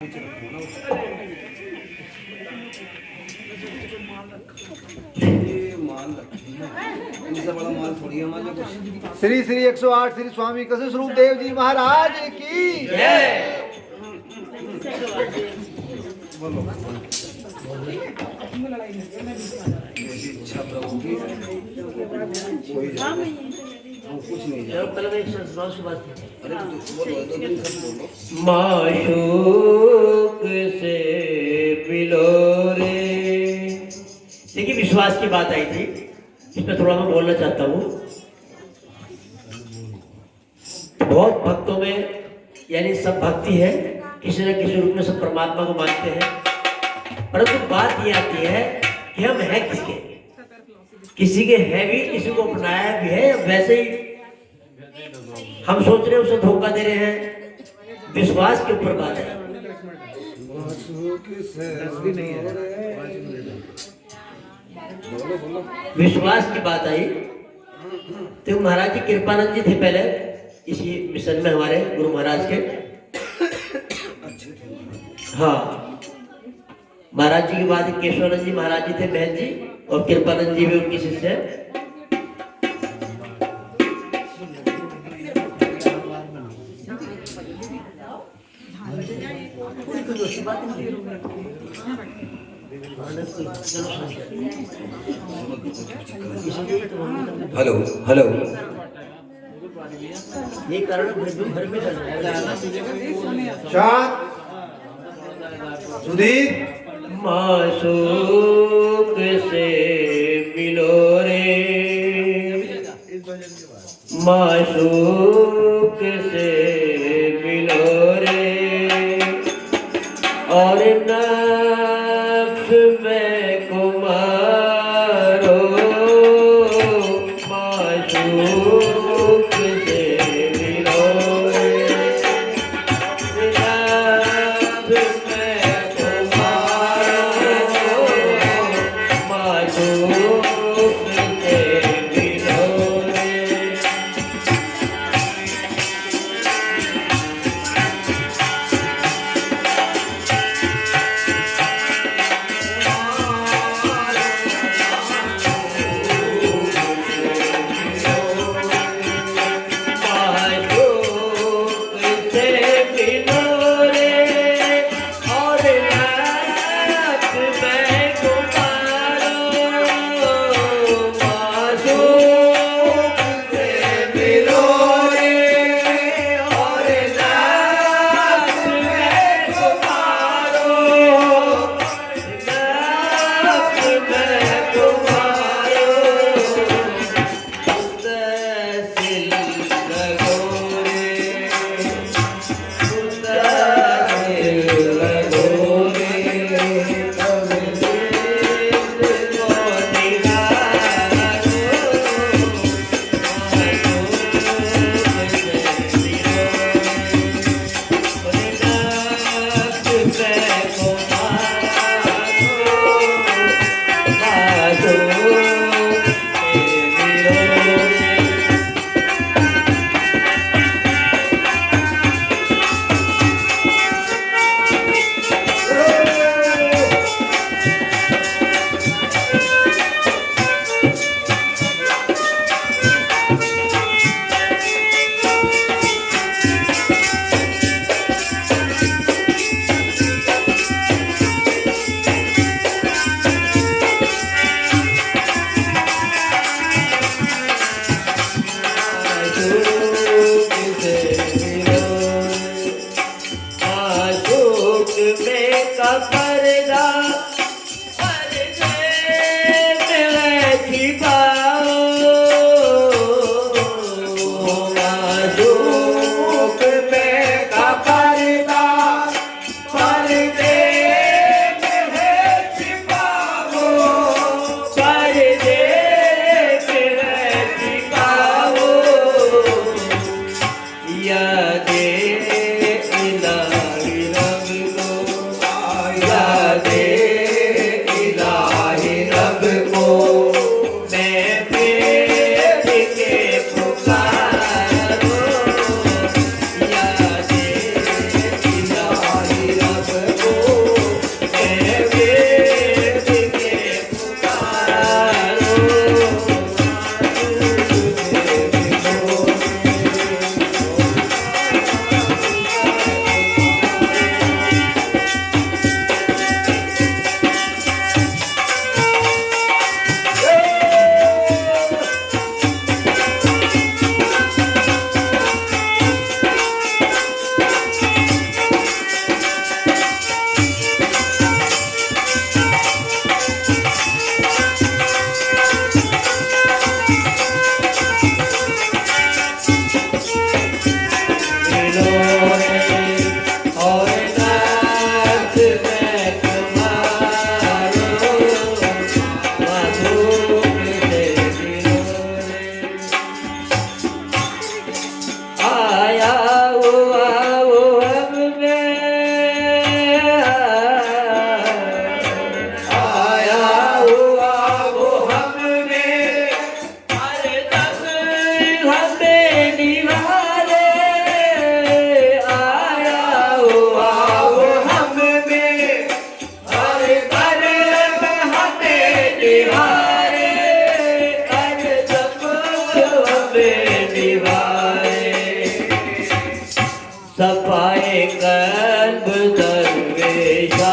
ये माल रखी है, इनसे बड़ा माल थोड़ी है हमारे पास। श्री श्री 108 श्री स्वामी कृष्ण स्वरूप देव जी महाराज की जय। बोलो ऐसी इच्छा प्रभु की कोई हम कुछ नहीं जानते। अरे बोलो दो दिन सब बोलो। माशूक से मिलो रे। देखिए विश्वास की बात आई थी, इसमें थोड़ा मैं बोलना चाहता हूँ। बहुत भक्तों में यानी सब भक्ति है, किसी न किसी रूप में सब परमात्मा को मानते हैं, परंतु बात ये आती है कि हम हैं किसके। किसी के है भी, किसी को अपनाया भी है, वैसे ही हम सोच रहे हैं उसे धोखा दे रहे हैं। विश्वास के ऊपर बात है। विश्वास की बात आई तो महाराज जी कृपानंद जी थे पहले इसी मिशन में, हमारे गुरु महाराज के। हाँ, महाराज जी के बाद केशवानंद जी महाराज जी थे बहन जी, और कृपानंद जी भी उनकी शिष्य है। हेलो हेलो ये कारण घर में शांत सुधीर। माशूक से मिलो रे, माशूक से मिलो रे, और नफ्स में कुमारो। माशूक से मिलो रे, नफ्स में कुमारो। माशूक से मिलो रे। दे दरवेशा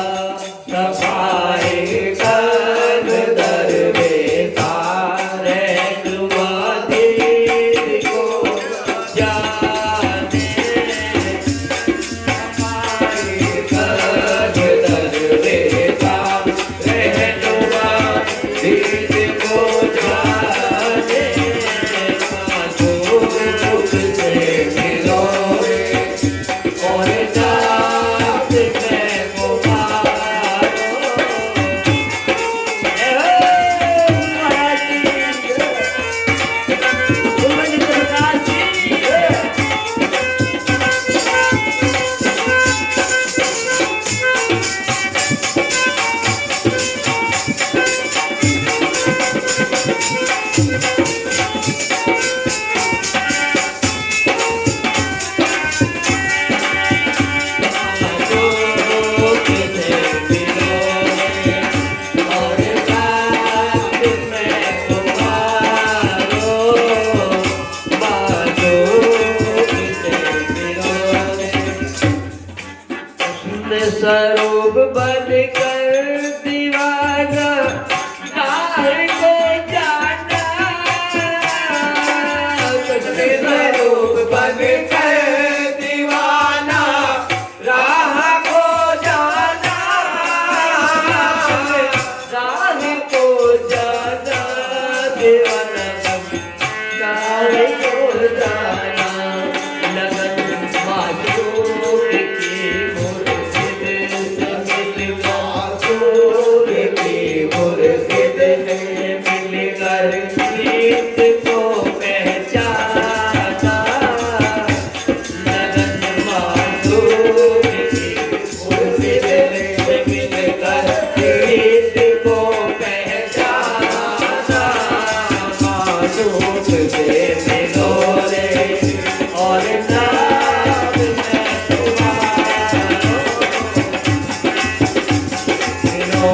सफाई कर दरवेशा रहनुमा दीन को जाने सफाई कर दरवेशा रहनुमा दीन को जाने मानो मुख से मिलो और जात में को मारो स्वरूप बन कर दीवाना नार को जाना कृष्ण स्वरूप बन कर दीवाना राह को जाना राह को जाना दीवाना राह को जाना लगन मासूम की मुर्शिद समित मासूम की मुर्शिद में मिलकर गीत को पहचाना लगन मासूम की मुर्शिद में मिलकर गीत को पहचाना मासूम से मिलो रे और नाम में तुम्हारा मिलो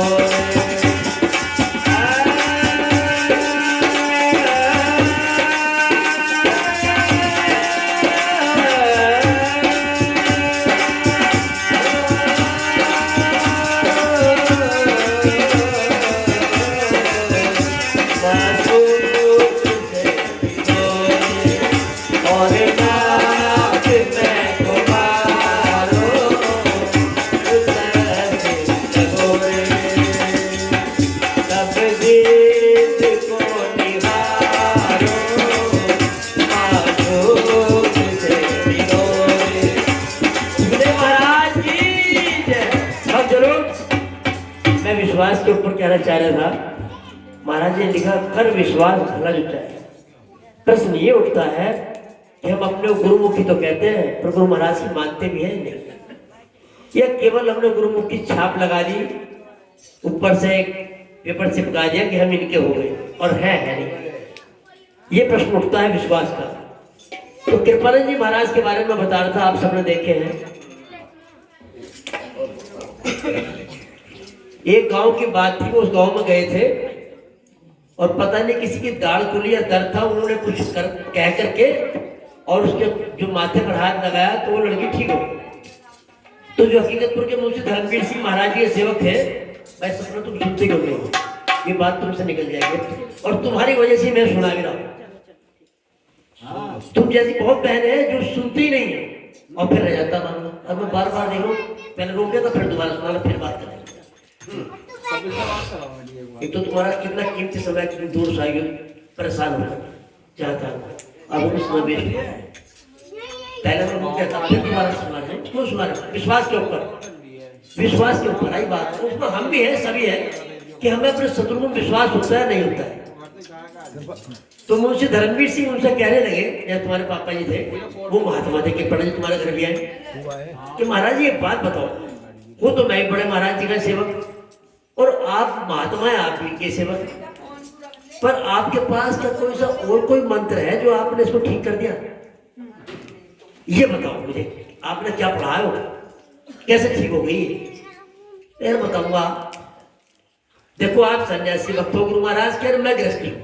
और नाथ में तुम्हारो सब जीत को निहारो माधुक से मिलो महाराज की जय। अब जरूर मैं विश्वास के ऊपर कहना चाह रहा था। महाराज ने लिखा कर विश्वास भला जुटाए। प्रश्न ये उठता है कि हम अपने गुरुमुखी तो कहते हैं पर गुरु महाराज की मानते भी हैं नहीं, या केवल हमने गुरुमुख की छाप लगा दी, ऊपर से एक पेपर चिपका दिया कि हम इनके हो गए और है नहीं। ये प्रश्न उठता है विश्वास का। तो कृपानंद जी महाराज के बारे में बता रहा था, आप सबने देखे हैं। एक गांव की बात थी, वो उस गांव में गए थे और पता नहीं किसी की दाढ़ खुली या दर्द था, उन्होंने कुछ कह करके और उसके जो माथे पर हाथ लगाया तो वो लड़की ठीक हो गई। तो जो हकीकतपुर के मुंशी धर्मवीर सिंह महाराज के सेवक थे, मैं सपना तुम सुनते क्यों नहीं हो, ये बात तुमसे निकल जाएगी और तुम्हारी वजह से मैं सुना भी रहा हूँ। तुम जैसी बहुत बहन है जो सुनती ही नहीं है और फिर रह जाता मानो। अब मैं बार बार देखो, पहले रोक दिया था फिर दोबारा सुना, फिर बात करें। एक तो तुम्हारा कितना कीमती समय कितनी दूर से आई हो, परेशान होकर चाहता हूँ अब सुना बेच पहले मैं रुक गया था, फिर दोबारा सुना रहे। क्यों सुना रहे? विश्वास के ऊपर आई बात। उसमें हम भी हैं, सभी हैं कि हमें अपने शत्रु में विश्वास होता है नहीं होता है। तो मुझसे धर्मवीर सिंह उनसे कहने लगे, जब तुम्हारे पापा जी थे वो महात्मा थे कि पंडित जी तुम्हारे घर भी आए कि महाराज जी एक बात बताओ, वो तो मैं बड़े महाराज जी का सेवक और आप महात्मा है, आप भी के सेवक, पर आपके पास क्या कोई सा और कोई मंत्र है जो आपने इसको ठीक कर दिया? ये बताओ मुझे, आपने क्या पढ़ाया हो, कैसे ठीक हो गई? यार बताऊंगा। देखो आप सन्यासी वक्त हो गुरु महाराज के, मैं गृहस्थी हूँ,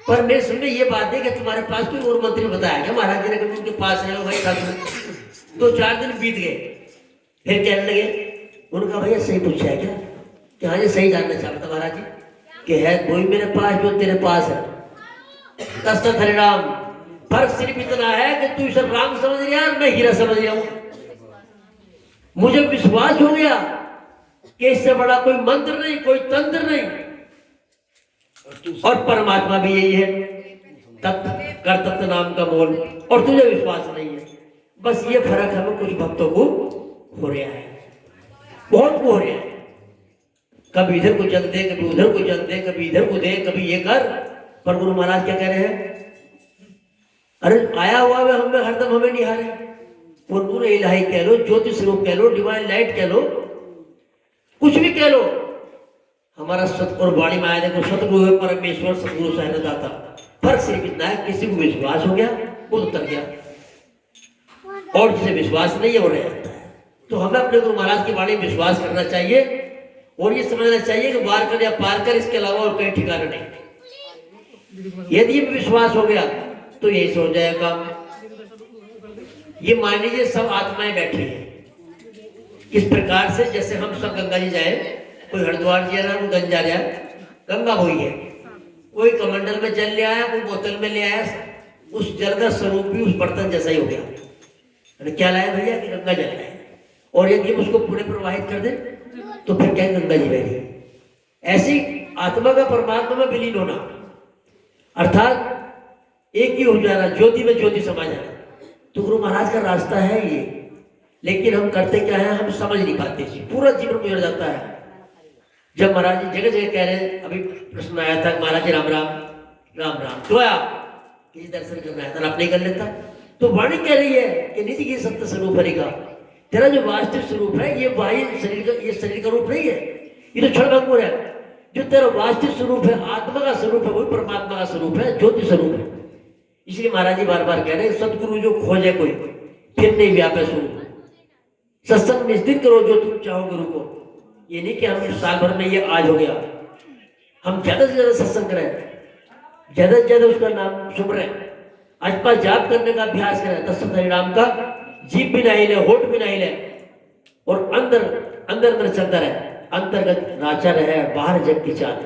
पर मेरे सुनने ये बात है कि तुम्हारे पास कोई और मंत्री बताया क्या? महाराज जी ने उनके पास है भाई, 2-4 दिन बीत गए, फिर कहने लगे उनका भैया सही पूछा है क्या? कि हाँ जी सही जानना चाहता महाराज जी कि है वही मेरे पास जो तेरे पास है। तस्सत हरिराम। फर्क सिर्फ इतना है कि तू इसे राम समझ रहा है, मैं हीरा समझ रहा हूं। मुझे विश्वास हो गया कि इससे बड़ा कोई मंत्र नहीं, कोई तंत्र नहीं, और परमात्मा भी यही है, तत्व कर तत्व नाम का मोल, और तुझे विश्वास नहीं है। बस ये फर्क हमें कुछ भक्तों को हो रहा है, बहुत को हो रहा है। कभी इधर को जल दे, कभी उधर को जल दे, कभी इधर को दे, कभी ये कर। पर गुरु महाराज क्या कह रहे हैं? अरे आया हुआ है हमें, हरदम हमें निहारे। पूर्ण इलाही कह लो, ज्योति स्वरूप कह लो, डिवाइन लाइट कह लो, कुछ भी कह लो, हमारा सतगुरु वाणी में आया देखो, सतगुरु परमेश्वर सतगुरु सहनदाता। फर्क सिर्फ इतना है, किसी को विश्वास हो गया वो उतर गया, और जिसे विश्वास नहीं है वो रह जाता है। तो हमें अपने गुरु महाराज की वाणी में विश्वास करना चाहिए, और ये समझना चाहिए कि वार कर या पार कर, इसके अलावा और कहीं ठिकाना नहीं। यदि विश्वास हो गया तो यही सो जाएगा। ये मान लीजिए सब आत्माएं बैठी हैं किस प्रकार से, जैसे हम सब गंगा जी जाए, कोई हरिद्वार जी है, कोई गंज जा रहा है, गंगा वही है, कोई कमंडल में जल ले आया, कोई बोतल में ले आया, उस जल का स्वरूप भी उस बर्तन जैसा ही हो गया। क्या लाया भैया? कि गंगा जल है, और यदि हम उसको पूरे प्रवाहित कर दे तो फिर क्या गंगा जी बह रही। ऐसी आत्मा का परमात्मा में विलीन होना, अर्थात एक ही हो जाना, ज्योति में ज्योति समा जाना, तो गुरु महाराज का रास्ता है ये। लेकिन हम करते क्या है, हम समझ नहीं पाते, पूरा जीवन गुजर जाता है। जब महाराज जी जगह जगह कह रहे हैं, अभी प्रश्न आया था महाराज जी राम राम राम राम, तो आया किसी दर्शन करना है तो आप नहीं कर लेता, तो वाणी कह रही है कि निधि की सत्य स्वरूप हरि का, तेरा जो वास्तविक स्वरूप है ये बाह्य शरीर का, ये शरीर का रूप नहीं है, ये तो क्षण भंगुर है। जो तेरा वास्तविक स्वरूप है, आत्मा का स्वरूप है, वही परमात्मा का स्वरूप है, ज्योति स्वरूप है। इसलिए महाराज जी बार बार कह रहे हैं, सतगुरु जो खोजे कोई फिर नहीं व्यापे स्वरूप। सत्संग निश्चित करो जो तुम चाहो गुरु को। ये नहीं कि हम साल भर में ये आज हो गया, हम ज्यादा से ज्यादा सत्संग करें, ज्यादा से ज्यादा उसका नाम सुमरें, अजपा जाप करने का अभ्यास करें, तत्सत हरिनाम का जीभ भी नहीं ले, होठ भी नहीं ले, और अंदर अंदर अंदर चलता रहे, अंतर्गत नाचा रहे, बाहर जग की चाल।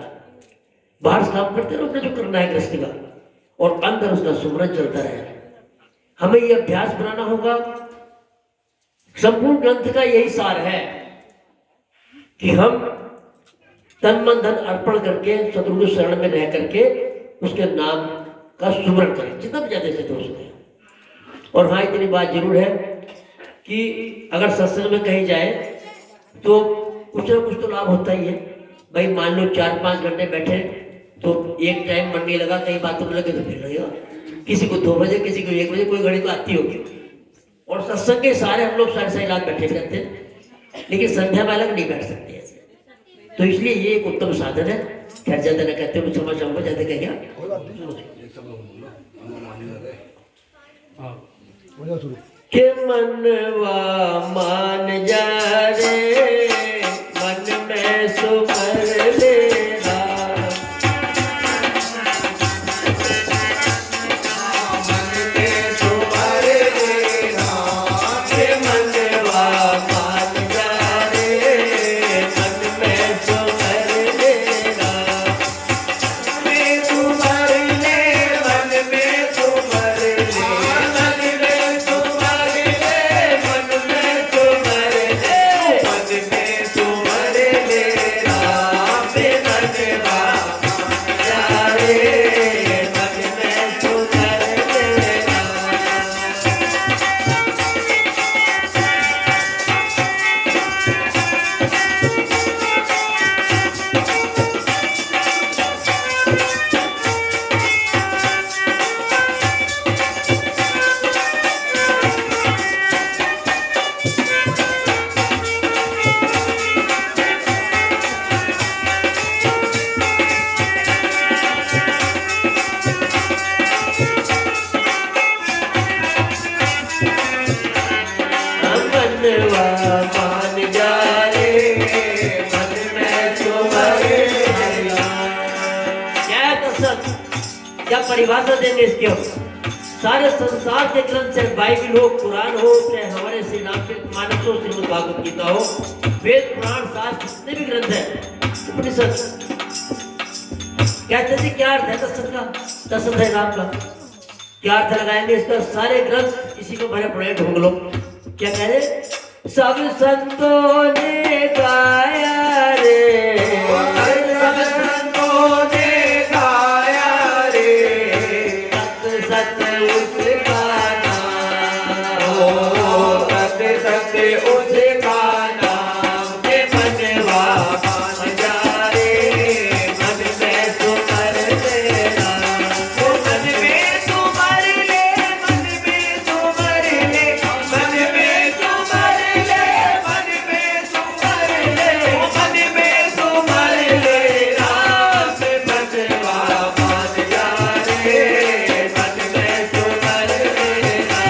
बाहर से काम करते रहो अपने जो करना है गृहस्थी का, और अंदर उसका सुमरन चलता रहे। हमें यह अभ्यास बनाना होगा। संपूर्ण ग्रंथ का यही सार है कि हम तन मन धन अर्पण करके सतगुरु के शरण में रह करके उसके नाम का सुमरन करें जितना भी ज्यादा से हो सके। और हाँ, इतनी बात जरूर है कि अगर सत्संग में कहीं जाए तो कुछ ना कुछ तो लाभ होता ही है। भाई मान लो 4-5 घंटे बैठे तो एक टाइम मन नहीं लगा, कहीं बातों में लगे तो फिर लगेगा, किसी को 2 बजे, किसी को 1 बजे, कोई घड़ी तो आती होगी। और सत्संग के सारे हम लोग सारे रात बैठे रहते हैं, लेकिन संध्या में अलग नहीं बैठ सकते ऐसे। तो इसलिए ये एक उत्तम साधन है। खैर ज्यादा न कहते हुए क्षमा चाहूंगा, ज्यादा कह गया। के मनवा मान जा रे, मन में सुमर लेना, मन में सुमर लेना, के मनवा मान जा रे, मन में सुमर लेना, में सुमर ले, मन में सुमर ले, मन में सुमर ले, मन में सुमर ले, मन में सुमर ले, राम पे मनवा जा रे, मन में सुमर ले, मनवा मान जा रे, मन में सुमर लेना। क्या है तत्सत? क्या परिभाषा देंगे इसके हम? सारे संसार के ग्रंथ, चाहे बाइबल हो, कुरान हो, चाहे हमारे श्री रामचरितमानस हो, श्रीमद् भागवत गीता हो, वेद पुराण शास्त्र जितने भी ग्रंथ हैं, उपनिषद, कहते थे क्या अर्थ है दशरथ का, दशरथ है नाम का, क्या अर्थ लगाएंगे इसका? सारे ग्रंथ इसी को भरे पड़े ढूंढ लो। क्या कह रहे? सब संतों ने गाया रे, सब संतों ने गाया रे, सत्य सत्य उसका नाम, सत्य सत्य उसका नाम, के मनवा मान जा रे, मन में सुमर लेना, वो मन में सुमर ले, मन में सुमर ले, मन में सुमर ले, मन में सुमर ले, मन में सुमर ले, राम मनवा मान जा रे, मन में सुमर लेना।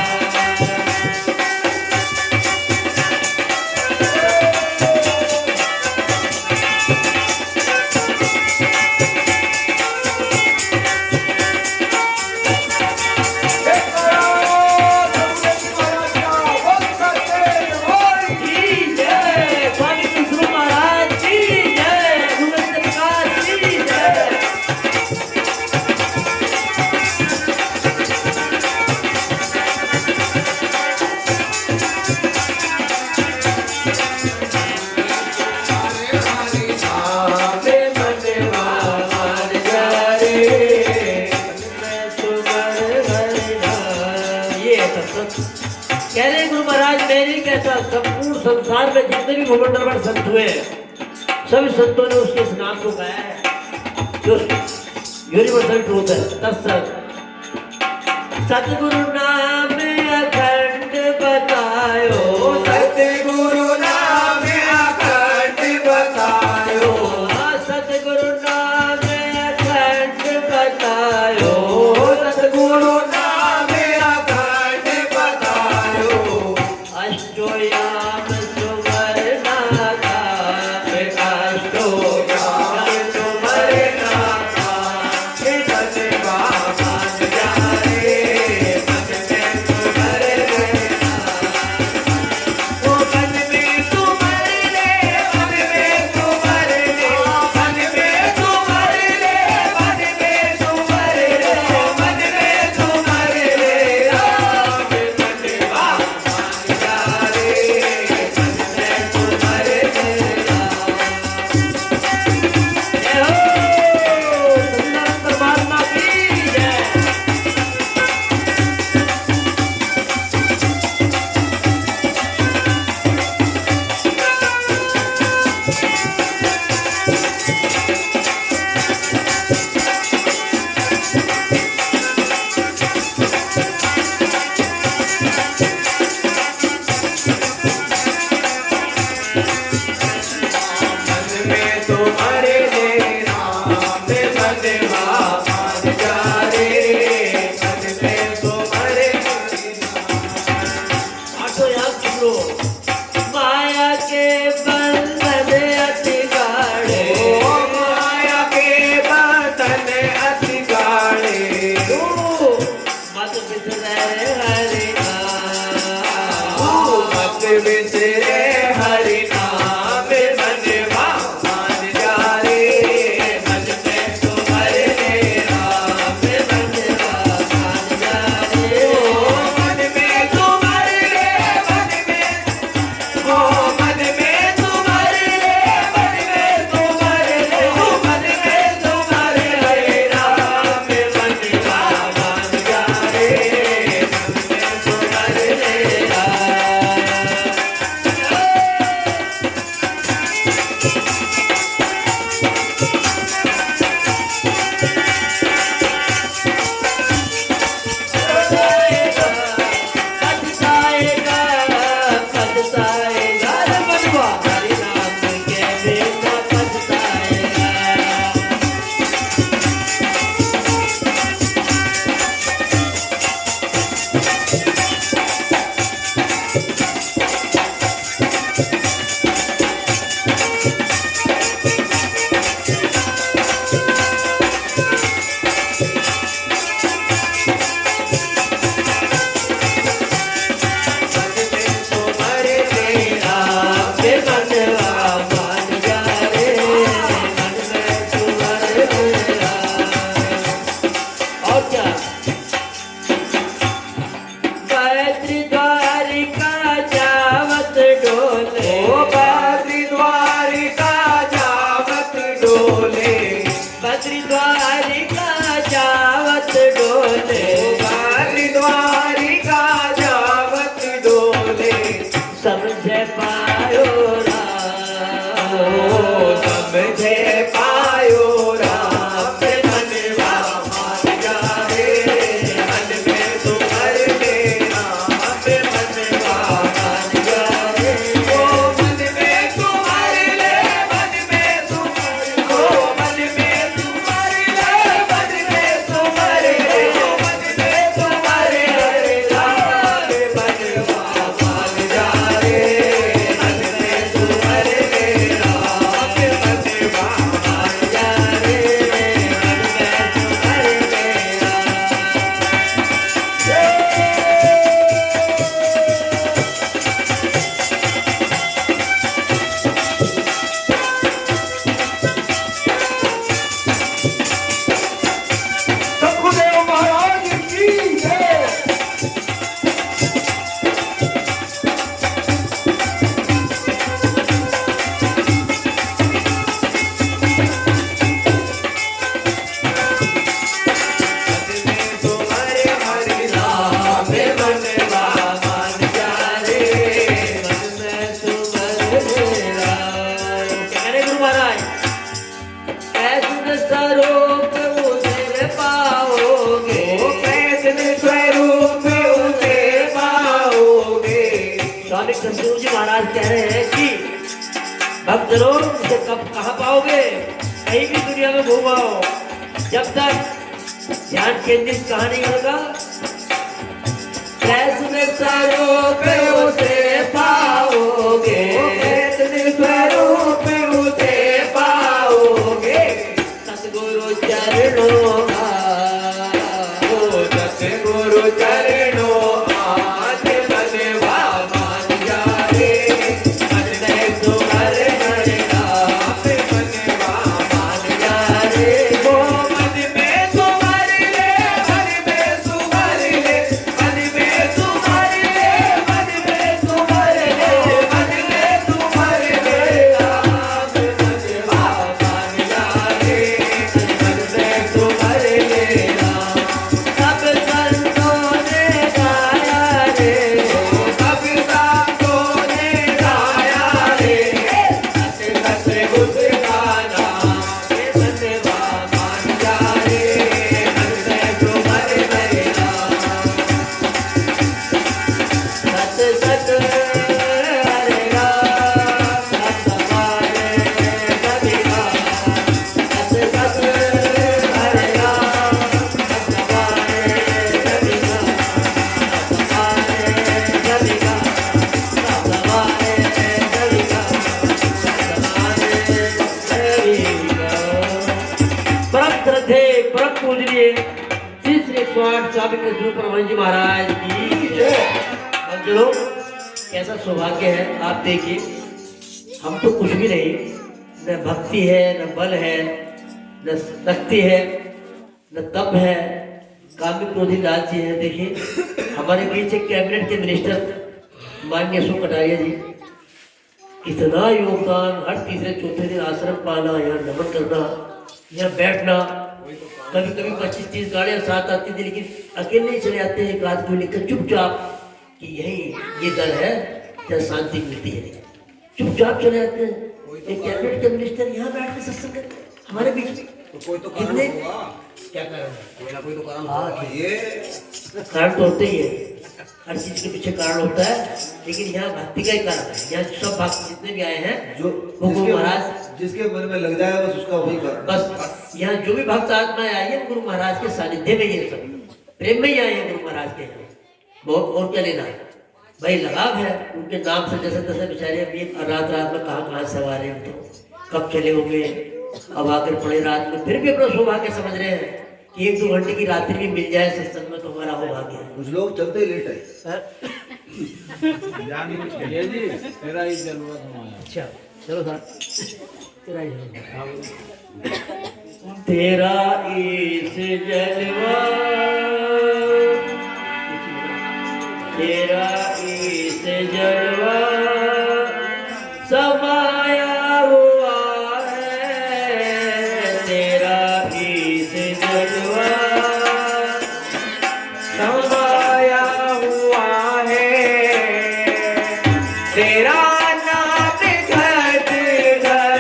की जय, स्वामी विष्णु महाराज की जय, भगवंत प्रकाश की जय। ये है सत्संग। कह रहे गुरु महाराज, मैं नहीं कहता, संपूर्ण संसार में जितने भी भूमंडल संत हुए हैं, सभी संतों ने उसके इस नाम को गाया है, जो यूनिवर्सल ट्रूथ है। दशरथ सतगुरु नाम अखंड बतायो, सतगुरु नाम अखंड बतायो, सतगुरु नाम अखंड बतायो, सतगुरु नाम अखंड बतायो, अष्टोयाम सुवर्णा का, अष्टोयाम सुवर्णा का, मनवा मान जा रे, मन में सुमर लेना। समझे पायो राम मनवा मान जाए मन में तुम्हार मेरा मनवा मान जाए ओ मन में तुम्हारे ले मन में तुम्हारे ओ मन में तुम्हारे ले मन में तुम्हारे ओ मन में तुम्हारे हरे राम मनवा मान जाए मन में तुम्हारे मेरा मनवा मान जाए मन में तुम्हारे सतगुरुदेव महाराज की जय। तुम्हारे हरि राम मनवा मान जाए मन में तुम्हारे राम। कहने गुरु महाराज कैसे स्वरूप उसे पाओगे कैसे स्वरूप उसे पाओगे। स्वामी कृष्ण जी महाराज कह रहे हैं कि भक्तजनों उसे कब कहाँ पाओगे। कहीं भी दुनिया में घूमाओ जब तक ध्यान केंद्रित कहाँ नहीं होगा कैसे स्वरूप उसे पाओगे कैसे स्वरूप उसे पाओगे। सतगुरु चरणों ओ सतगुरु चरणों आज मनवा मान जाए मन में तुम्हारे हरे राम मनवा मान जाए वो मन में तुम्हारे ले मन में तुम्हारे ले मन में तुम्हारे ले मन में तुम्हारे ले मन में तुम्हारे ले राम मनवा मान जाए मन में तुम्हारे ले राम। सब संतों ने गाया रे सब संतों ने गाया रे सत सत गुरु गाना मनवा मान जाए मन में तुम्हारे ले राम। सत सत हरे राम सतवारे कभी का सत सत हरे राम सतवारे कभी का सतवारे कभी का सतवारे कभी का सतवारे कभी का। परम श्रद्धे परम पूजनीय श्री श्री स्वामी स्वामी कृष्ण परमहंस जी महाराज की जय। भक्तजनों कैसा सौभाग्य है आप देखिए हम तो कुछ भी नहीं न भक्ति है न बल है न शक्ति है न तप है कामी क्रोधी लालची है। देखिए हमारे बीच एक कैबिनेट के मिनिस्टर माननीय अशोक कटारिया जी कितना योगदान हर तीसरे चौथे दिन आश्रम पाना यहाँ नमन करना यहाँ बैठना। कभी कभी 25-30 गाड़ियाँ साथ आती थी लेकिन अकेले ही चले आते हैं एक आदमी को लेकर चुपचाप कि यही ये दल है जहाँ शांति मिलती है। चुपचाप चले आते हैं। एक कैबिनेट के मिनिस्टर यहाँ बैठ के सत्संग करते हैं हमारे बीच में। तो कोई तो कारण कितने होगा क्या कारण है? कोई ना कोई तो कारण हाँ, होगा ये कारण तो होते ही है हर चीज के पीछे कारण होता है लेकिन यहाँ भक्ति का ही कारण है। यहाँ सब भक्त जितने भी आए हैं जो वो गुरु महाराज जिसके मन में लग जाए बस उसका वही कर। बस यहाँ जो भी भक्त आत्माएं आई है गुरु महाराज के सानिध्य में ये सब प्रेम में ही आए हैं गुरु महाराज के यहाँ। बहुत और क्या लेना है भाई लगाव है उनके नाम से। जैसे तैसे बेचारे अभी रात रात में कहाँ से आ रहे हैं तो कब चले होंगे अब आकर पड़े रात में फिर भी अपना सौभाग्य समझ रहे हैं कि 1-2 घंटे की रात्रि भी मिल जाए सत्संग में तो हमारा हो भाग्य है। कुछ लोग चलते ही लेट है। ये जी तेरा ही जलवा तुम्हारा। अच्छा चलो सर तेरा ही जलवा तेरा इस जलवा तेरा इस जलवा समाया हुआ है तेरा इस जलवा समाया हुआ है तेरा नाम घट घट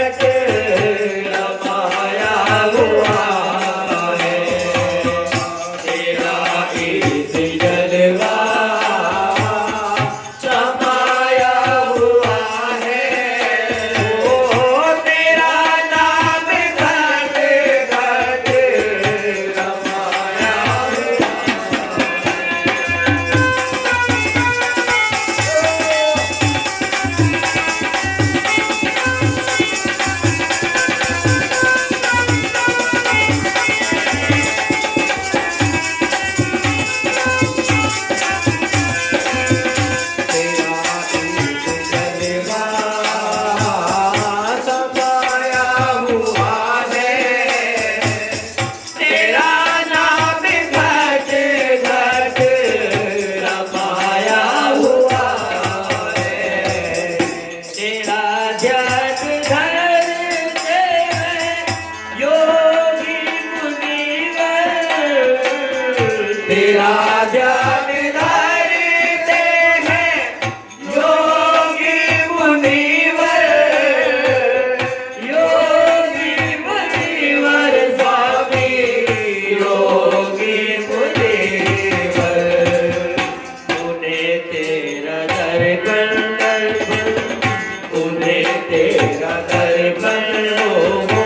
तेरा दर्पण वो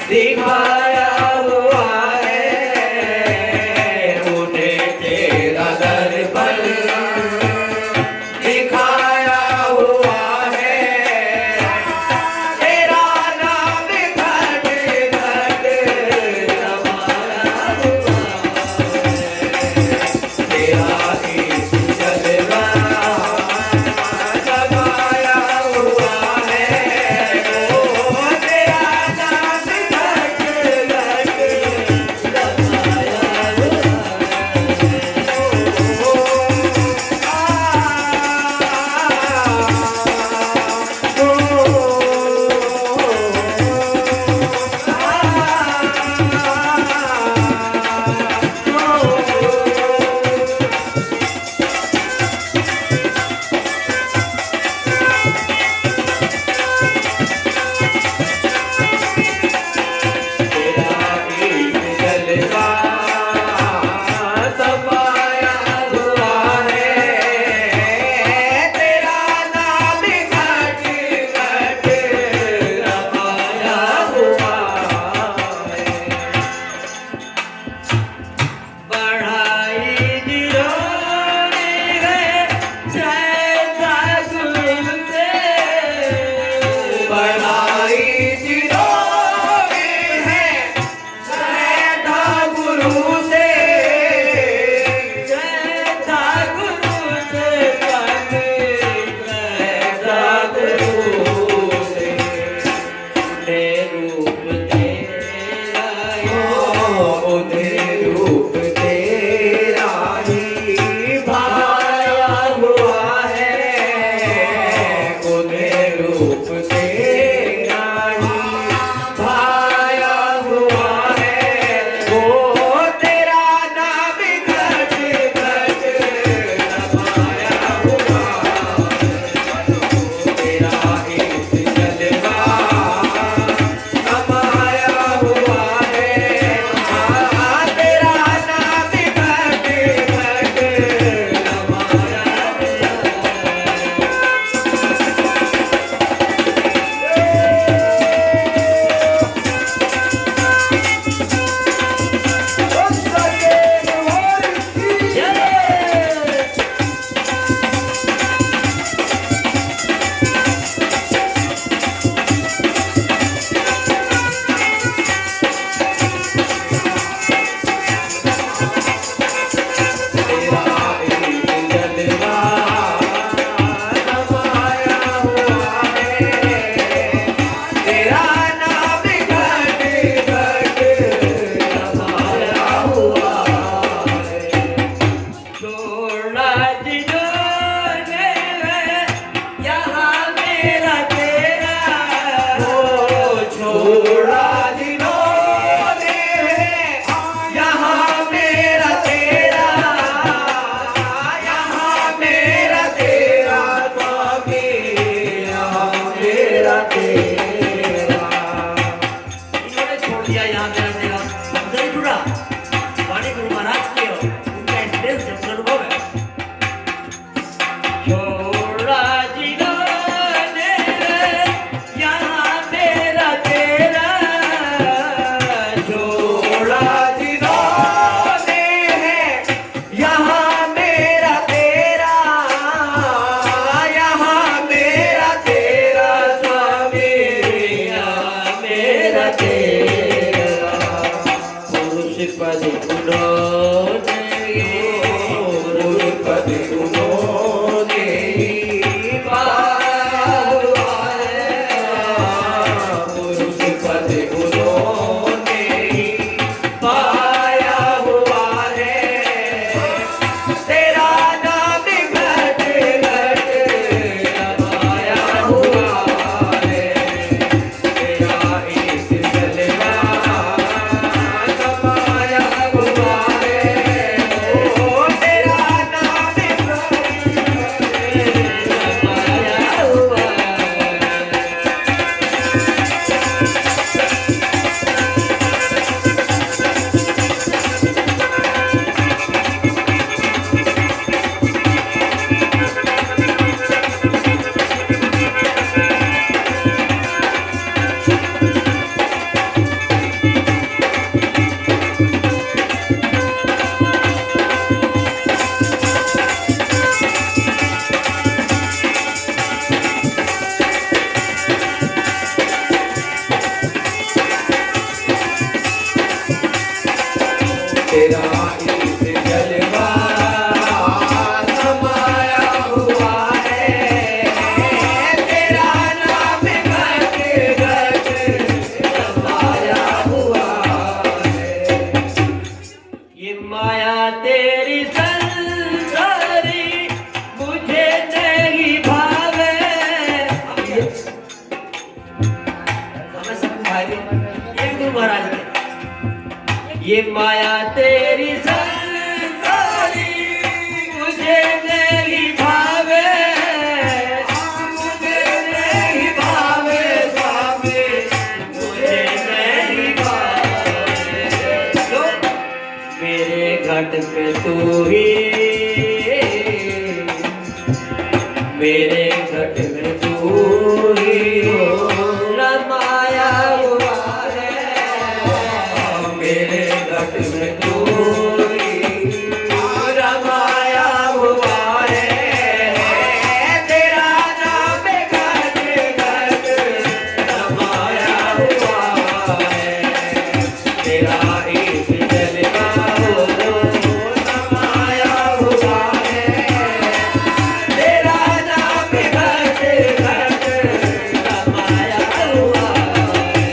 दिखाया हुआ है, उन्हें तेरा दर्पण दिखाया हुआ है, तेरा नाम घट घट रमाया हुआ है, तेरा इस जलवा जमाया हुआ है, ओ तेरा नाम घट घट रमाया हुआ बिहारी एक गुरु महाराज के ये माया तेरी संसारी मुझे नहीं भावे मुझे नहीं भावे स्वामी मुझे नहीं भावे मेरे घट पे तू ही मेरे घट में तू ही रमाया हुआ है मेरे घट में तू ही रमाया हुआ है तेरा नाम घट घट रमाया हुआ है तेरा इस जलवा रमाया हुआ है तेरा नाम घट घट रमाया हुआ है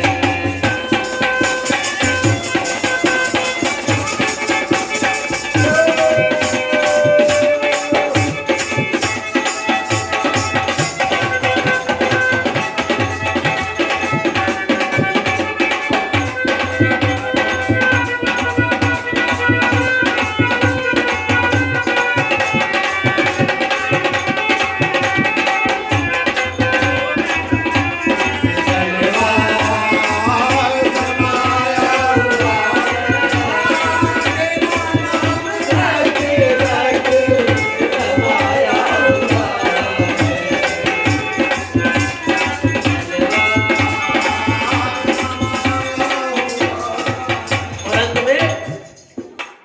और अंत में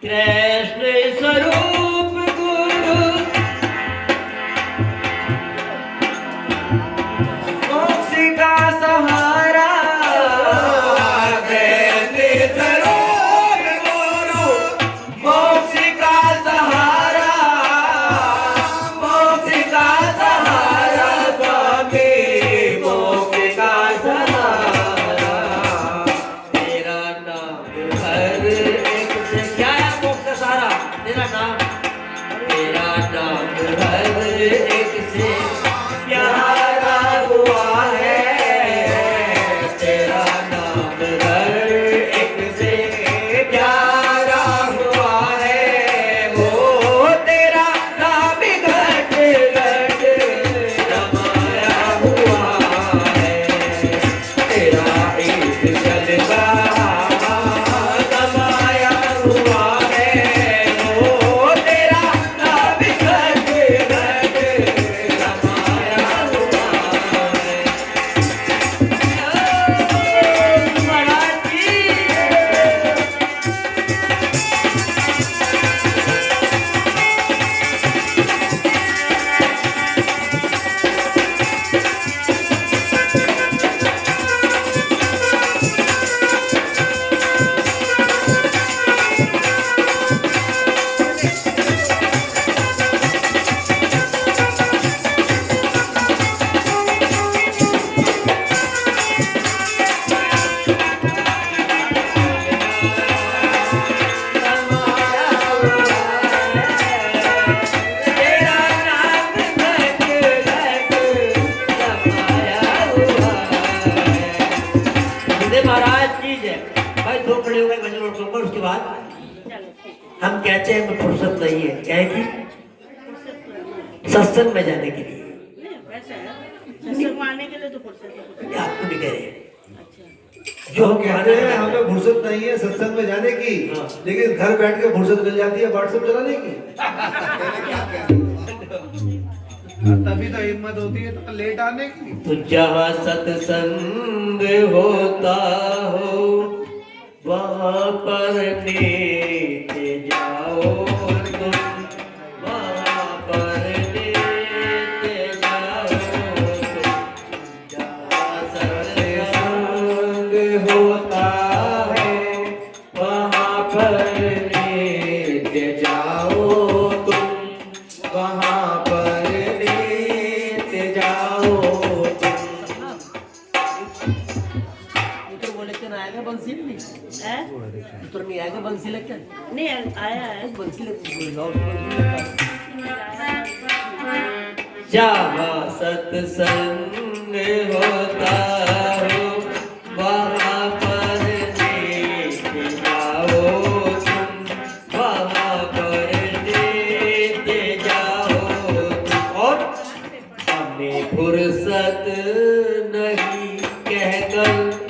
कृष्ण स्वरूप गुरु मोक्ष का सहारा कृष्ण स्वरूप गुरु मोक्ष का सहारा मोक्ष का सहारा स्वामी मोक्ष का सहारा तेरा नाम हर एक से क्या है मोक्ष का सहारा तेरा नाम हर एक से प्यारा हुआ है तेरा नाम हर एक से प्यारा हुआ है वो तेरा नाम घट घट रमाया हुआ है तेरा इस जलवा रमाया हुआ है वो तेरा नाम घट घट रमाया हुआ है महाराज जी तेरा नाम घट घट रमाया हुआ है महाराज की जय भाई दो खड़े हो गए भजन और सुनकर उसके बाद हम कहते हैं हमें फुर्सत नहीं है क्या है कि सत्संग में जाने के लिए आने के लिए तो फुर्सत है। ये आपको भी कह रहे हैं अच्छा जो हम कहते हैं हमें फुर्सत नहीं है सत्संग में जाने की हाँ। लेकिन घर बैठ के फुर्सत मिल जाती है व्हाट्सएप चलाने की तभी तो हिम्मत होती है तो लेट आने की तो जहाँ सत्संग होता हो वहाँ पर लेते जाओ तुम वहाँ पर लेते जाओ तुम जहाँ सत्संग होता है वहाँ पर लेते जाओ तुम वहाँ पर लेते जाओ तुम तो बोले क्या आएगा बंसी नहीं है? तो नहीं आएगा बंसी लेकर नहीं आया है बंसी जहाँ सत्संग होता हो वहाँ कहकर